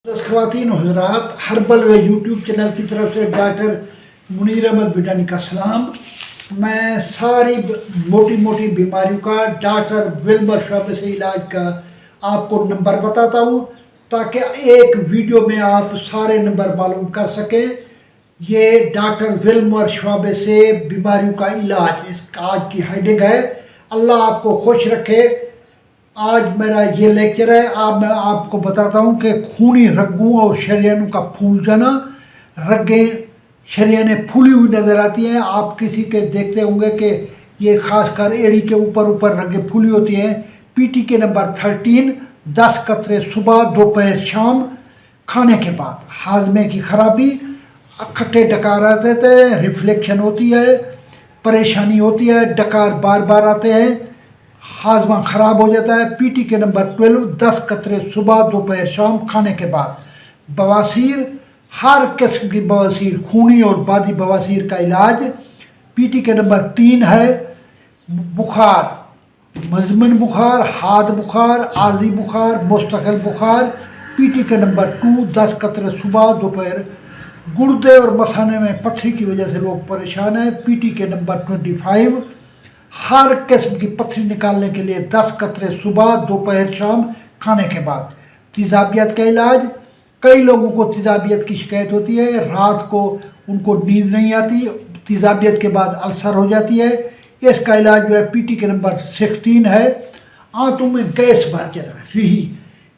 ख़वातीन हज़रात, हर्बल वे YouTube channel की तरफ से डॉक्टर मुनीर अहमद बिटानी का सलाम। मैं सारी मोटी मोटी बीमारियों का डॉक्टर विल्मर शोबे से इलाज का आपको नंबर बताता हूँ, ताकि एक वीडियो में आप सारे नंबर मालूम कर सकें। ये डॉक्टर विल्मर शोबे से बीमारियों का इलाज, इसका आज की हेडिंग है। अल्लाह आपको खुश रखे। आज मेरा ये लेक्चर है। मैं आपको बताता हूँ कि खूनी रग्गों और शरीयानों का फूल जाना। रगें शरीयानें फूली हुई नज़र आती हैं। आप किसी के देखते होंगे कि ये खासकर एड़ी के ऊपर रगें फूली होती हैं। पीटी के नंबर 13, 10 कतरे सुबह, दोपहर, शाम खाने के बाद। हाजमे की खराबी, खट्टे डकार आते थे, रिफ्लेक्शन होती है, परेशानी होती है, डकार बार बार आते हैं, हाजमा ख़राब हो जाता है। पीटी के नंबर 12, 10 कतरे सुबह, दोपहर, शाम खाने के बाद। बवासीर, हर किस्म की बवासीर, खूनी और बादी बवासीर का इलाज। पीटी के नंबर 3 है बुखार, मजमन बुखार, हाथ बुखार, आर्जी बुखार, मुस्तकिल बुखार। पीटी के नंबर 2, 10 कतरे सुबह, दोपहर। गुर्दे और मसाने में पथरी की वजह से लोग परेशान हैं। पीटी के नंबर 25, हर किस्म की पथरी निकालने के लिए 10 कतरे सुबह, दोपहर, शाम खाने के बाद। तेज़ाबियत का इलाज, कई लोगों को तेज़ाबियत की शिकायत होती है, रात को उनको नींद नहीं आती, तेज़ाबियत के बाद अल्सर हो जाती है। इसका इलाज जो है पीटी के नंबर 16 है। आंतों में गैस भर जाना, रही,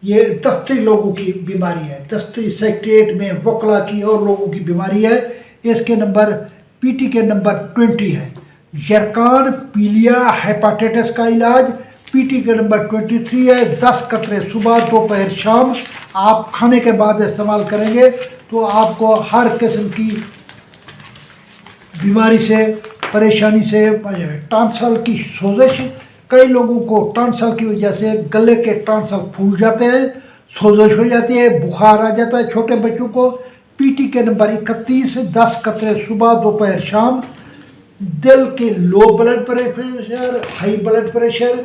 ये दफ्तरी लोगों की बीमारी है। दफ्तरी सेक्रेटरीट में वकला की और लोगों की बीमारी है। इसके नंबर पीटी के नंबर 20 है। यरकान, पीलिया, हेपाटाइटिस का इलाज पीटी के नंबर 23 है। 10 कतरे सुबह, दोपहर, शाम आप खाने के बाद इस्तेमाल करेंगे तो आपको हर किस्म की बीमारी से, परेशानी से, टॉन्सिल की सोजिश, कई लोगों को टॉन्सिल की वजह से गले के टॉन्सिल फूल जाते हैं, सोजिश हो जाती है, बुखार आ जाता है छोटे बच्चों को। पीटी के नंबर 31, 10 कतरे सुबह, दोपहर, शाम। दिल के low blood pressure, high blood pressure,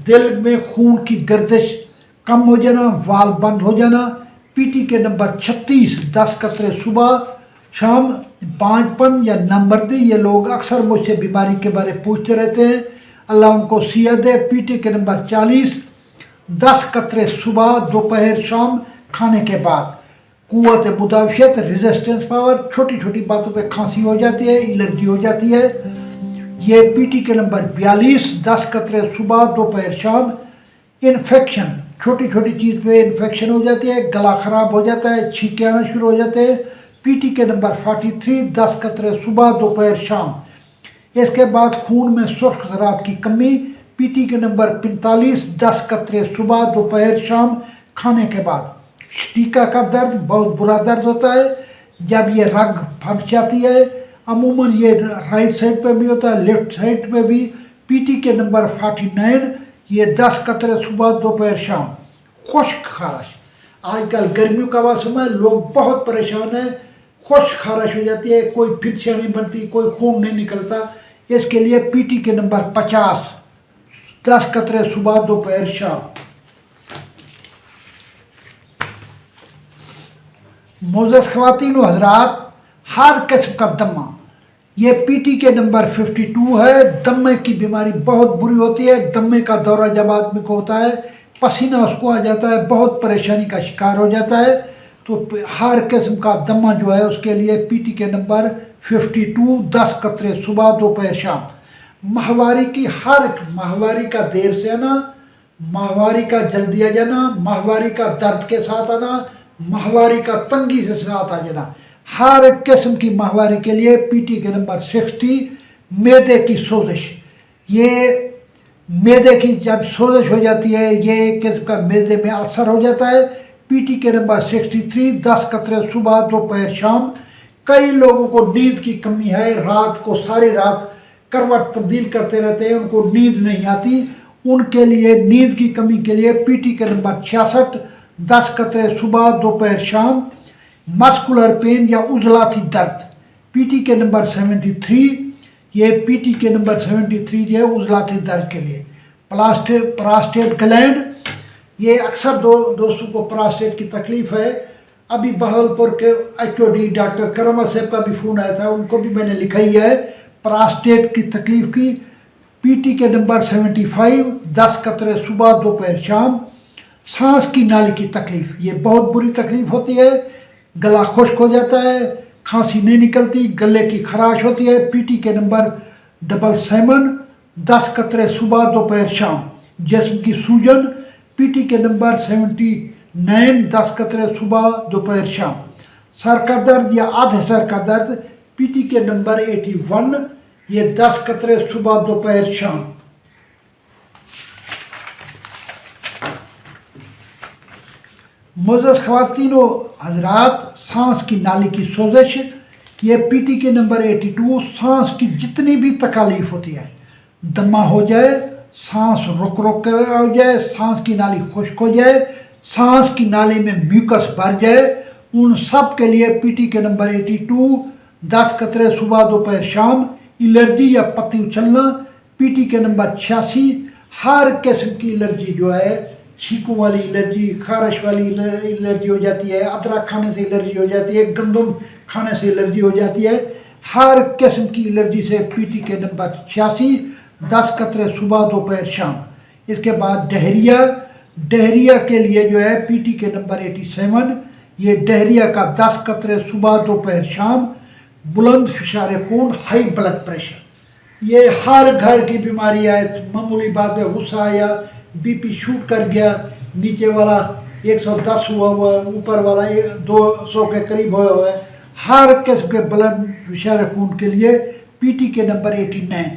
दिल में खून की गर्दिश कम हो जाना, वाल्व बंद हो जाना। पीटी के नंबर 36, 10 कतरे सुबह, शाम। बांझपन या नंबर्दी, ये लोग अक्सर मुझसे बीमारी के बारे पूछते रहते हैं, अल्लाह उनको सेहत दे। पीटी के नंबर 40, 10 कतरे सुबह, दोपहर, शाम खाने के बाद। कुव्वत मुदाफ़ियत, रेजिस्टेंस पावर, छोटी छोटी बातों पे खांसी हो जाती है, एलर्जी हो जाती है, ये पीटी के नंबर 42, 10 कतरे सुबह, दोपहर, शाम। इन्फेक्शन, छोटी छोटी चीज़ पे इन्फेक्शन हो जाती है, गला ख़राब हो जाता है, छींके आना शुरू हो जाते हैं। पीटी के नंबर 43, 10 कतरे सुबह, दोपहर, शाम। इसके बाद खून में सुर्ख ज़रात की कमी। पीटी के नंबर 45, 10 कतरे सुबह, दोपहर, शाम खाने के बाद। स्टीका का दर्द, बहुत बुरा दर्द होता है जब ये रग फंस जाती है। अमूमन ये राइट साइड पे भी होता है, लेफ्ट साइड पे भी। पीटी के नंबर 49, ये 10 कतरे सुबह, दोपहर, शाम। खुश्क खारिश, आजकल गर्मियों का मौसम है, लोग बहुत परेशान हैं, खुश्क खारिश हो जाती है, कोई फिर नहीं बनती, कोई खून नहीं निकलता। इसके लिए पीटी के नंबर 50, 10 कतरे सुबह, दोपहर, शाम। मोअज़्ज़ज़ ख़वातीन व हज़रात, हर किस्म का दमा, ये पीटी के नंबर 52 है। दमे की बीमारी बहुत बुरी होती है। दमे का दौरा जब आदमी को होता है, पसीना उसको आ जाता है, बहुत परेशानी का शिकार हो जाता है। तो हर किस्म का दमा जो है उसके लिए पीटी के नंबर 52, 10 कतरे सुबह, दोपहर, शाम। माहवारी की, हर माहवारी का देर से आना, माहवारी का जल्दी आ जाना, माहवारी का दर्द के साथ आना, माहवारी का तंगी से साथ आ जाना, हर किस्म की माहवारी के लिए पीटी के नंबर 60। मैदे की सोजिश, ये मैदे की जब सोजिश हो जाती है, ये एक किस्म का मैदे में अल्सर हो जाता है। पीटी के नंबर 63, 10 कतरे सुबह, दोपहर, शाम। कई लोगों को नींद की कमी है, रात को सारी रात करवट तब्दील करते रहते हैं, उनको नींद नहीं आती। उनके लिए नींद की कमी के लिए पीटी के नंबर 66, 10 कतरे सुबह, दोपहर, शाम। मस्कुलर पेन या उजलाती दर्द, पीटी के नंबर 73, ये पीटी के नंबर 73 जो है उजलाती दर्द के लिए। प्रोस्टेट ग्लैंड, ये अक्सर दोस्तों को प्रोस्टेट की तकलीफ़ है, अभी बहावलपुर के HOD डॉक्टर करमा साहब का भी फ़ोन आया था, उनको भी मैंने लिखा ही है प्रोस्टेट की तकलीफ़ की। PT के नंबर 75, 10 कतरे सुबह दोपहर शाम। सांस की नाली की तकलीफ़, ये बहुत बुरी तकलीफ़ होती है, गला खुश्क हो जाता है, खांसी नहीं निकलती, गले की खराश होती है। PT के नंबर 77, 10 कतरे सुबह दोपहर शाम। जिस्म की सूजन, PT के नंबर 79, 10 कतरे सुबह दोपहर शाम। सर का दर्द या आधे सर का दर्द, PT के नंबर 81, ये 10 कतरे सुबह दोपहर शाम। मुअज़्ज़ज़ ख़वातीनो हज़रात, सांस की नाली की सोजिश, ये PT के नंबर 82, सांस की जितनी भी तकलीफ़ होती है, दमा हो जाए, सांस रुक रुक कर हो जाए, सांस की नाली खुश्क हो जाए, सांस की नाली में म्यूकस भर जाए, उन सब के लिए PT के नंबर 82, 10 कतरे सुबह दोपहर शाम। एलर्जी या पत्ती उछलना, PT के नंबर 86, हर किस्म की एलर्जी जो है, छींकों वाली एलर्जी, खारिश वाली एलर्जी हो जाती है, अदरक खाने से एलर्जी हो जाती है, गंदम खाने से एलर्जी हो जाती है, हर किस्म की एलर्जी से PT के नंबर 86, 10 कतरे सुबह दोपहर शाम। इसके बाद डहरिया के लिए जो है PT के नंबर 87, ये डहरिया का 10 कतरे सुबह दोपहर शाम। बुलंद फिशार खून, हाई ब्लड प्रेशर, ये हर घर की बीमारी है। मामूली बात है, गुस्सा आया, BP शूट कर गया, नीचे वाला 110 हुआ है, ऊपर वाला 200 के करीब हुआ हुआ है, हर किस्म के ब्लड फिशार खून के लिए PT के नंबर 89।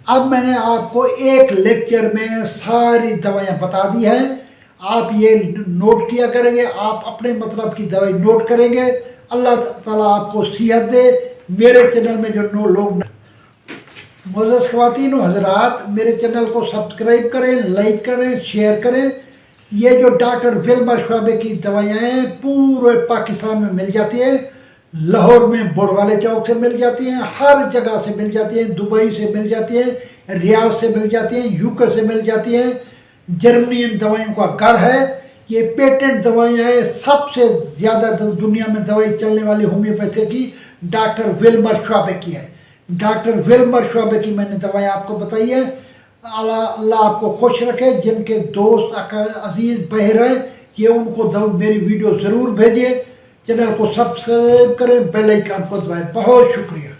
अब मैंने आपको एक लेक्चर में सारी दवाइयाँ बता दी हैं, आप ये नोट किया करेंगे, आप अपने मतलब की दवाई नोट करेंगे। अल्लाह ताला आपको सेहत दे। मेरे चैनल में जो लोग मुअज़्ज़ज़ ख़वातीन व हज़रात, मेरे चैनल को सब्सक्राइब करें, लाइक करें, शेयर करें। ये जो डॉक्टर विल्बर शोबे की दवाइयाँ हैं, पूरे पाकिस्तान में मिल जाती हैं। लाहौर में बुढ़वाले चौक से मिल जाती हैं, हर जगह से मिल जाती हैं, दुबई से मिल जाती हैं, रियाद से मिल जाती हैं, UK से मिल जाती हैं। जर्मनी इन दवाइयों का घर है। ये पेटेंट दवाइयाँ हैं, सबसे ज़्यादा दुनिया में दवाई चलने वाली होम्योपैथी की डॉक्टर विल्बर शोबे की है। डॉक्टर विल्बर शोबे की मैंने दवाई आपको बताई है। अल्लाह आपको खुश रखे। जिनके दोस्त अजीज़ बहर हैं, ये उनको मेरी वीडियो ज़रूर भेजिए। चैनल को सब्सक्राइब करें, बेल आइकन को दबाएं। बहुत शुक्रिया।